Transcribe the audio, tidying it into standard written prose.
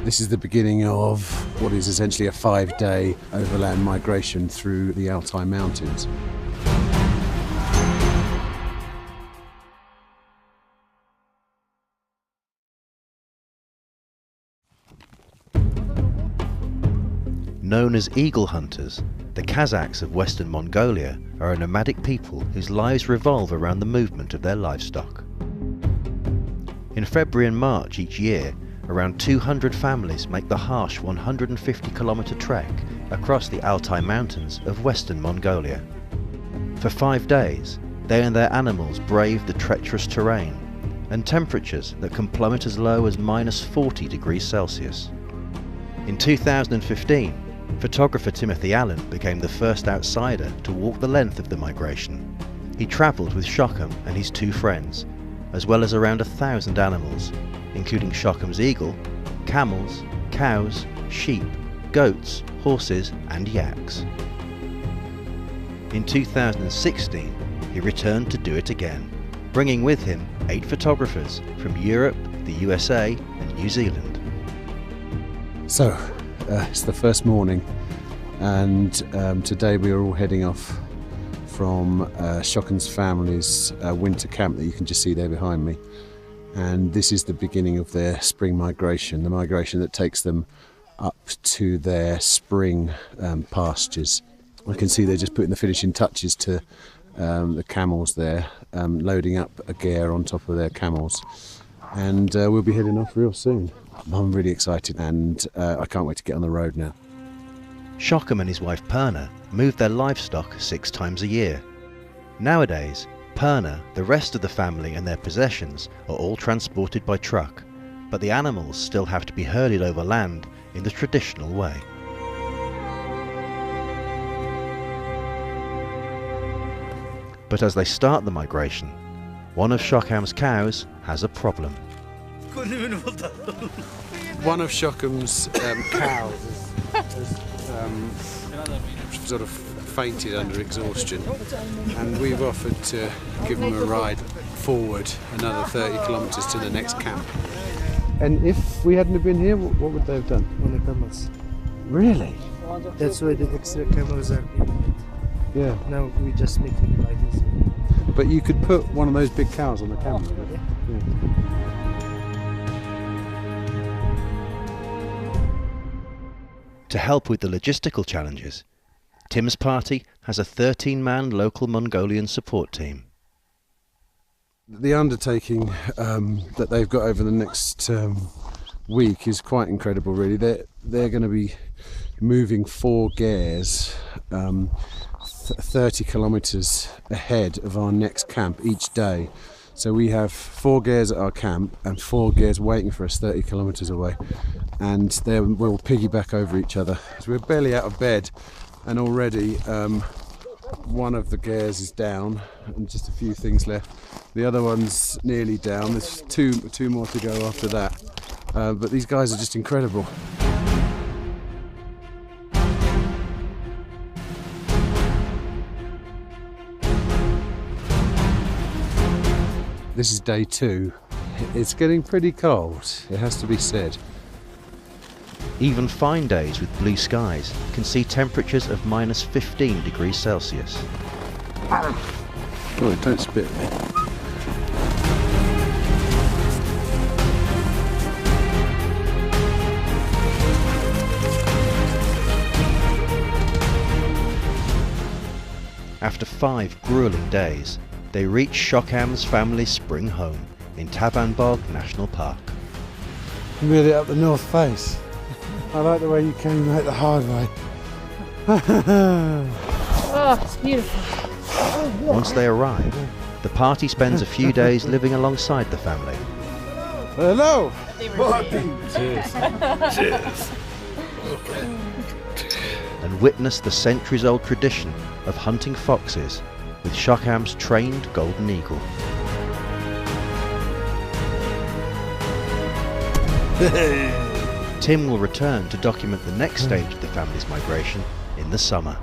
This is the beginning of what is essentially a 5-day overland migration through the Altai Mountains. Known as eagle hunters, the Kazakhs of Western Mongolia are a nomadic people whose lives revolve around the movement of their livestock. In February and March each year, around 200 families make the harsh 150-kilometre trek across the Altai Mountains of Western Mongolia. For 5 days, they and their animals brave the treacherous terrain and temperatures that can plummet as low as -40 degrees Celsius. In 2015, photographer Timothy Allen became the first outsider to walk the length of the migration. He travelled with Shockham and his 2 friends, as well as around 1,000 animals, including Shockham's eagle, camels, cows, sheep, goats, horses and yaks. In 2016, he returned to do it again, bringing with him 8 photographers from Europe, the USA and New Zealand. So, it's the first morning, and today we are all heading off from Shockham's family's winter camp that you can just see there behind me. And this is the beginning of their spring migration, the migration that takes them up to their spring pastures. I can see they're just putting the finishing touches to the camels there, loading up a gear on top of their camels. And we'll be heading off real soon. I'm really excited, and I can't wait to get on the road now. Shockham and his wife Perna move their livestock 6 times a year. Nowadays, Perna, the rest of the family and their possessions are all transported by truck, but the animals still have to be herded over land in the traditional way. But as they start the migration, one of Shockham's cows has a problem. One of Shockham's cows has sort of fainted under exhaustion, and we've offered to give him a ride forward another 30 kilometres to the next camp. And if we hadn't have been here, what would they have done? On the camels. Really? That's why the extra camels are being made. Yeah. Now we just making it like this. But you could put one of those big cows on the camel. Yeah. Yeah. To help with the logistical challenges, Tim's party has a 13-man local Mongolian support team. The undertaking that they've got over the next week is quite incredible, really. They're going to be moving 4 gears 30 kilometres ahead of our next camp each day. So we have 4 gears at our camp and 4 gears waiting for us 30 kilometres away, and we'll piggyback over each other. So we're barely out of bed, and already one of the gears is down and just a few things left. The other one's nearly down. There's two more to go after that. But these guys are just incredible. This is day 2. It's getting pretty cold, it has to be said. Even fine days with blue skies can see temperatures of -15 degrees Celsius. Oh, don't spit at me. After 5 grueling days, they reach Shockham's family's spring home in Tavanbog National Park. You made it up the north face. I like the way you came out the hard way. Oh, it's beautiful. Once they arrive, the party spends a few days living alongside the family. Hello! Cheers. Cheers. And witness the centuries-old tradition of hunting foxes with Shockham's trained golden eagle. Tim will return to document the next stage of the family's migration in the summer.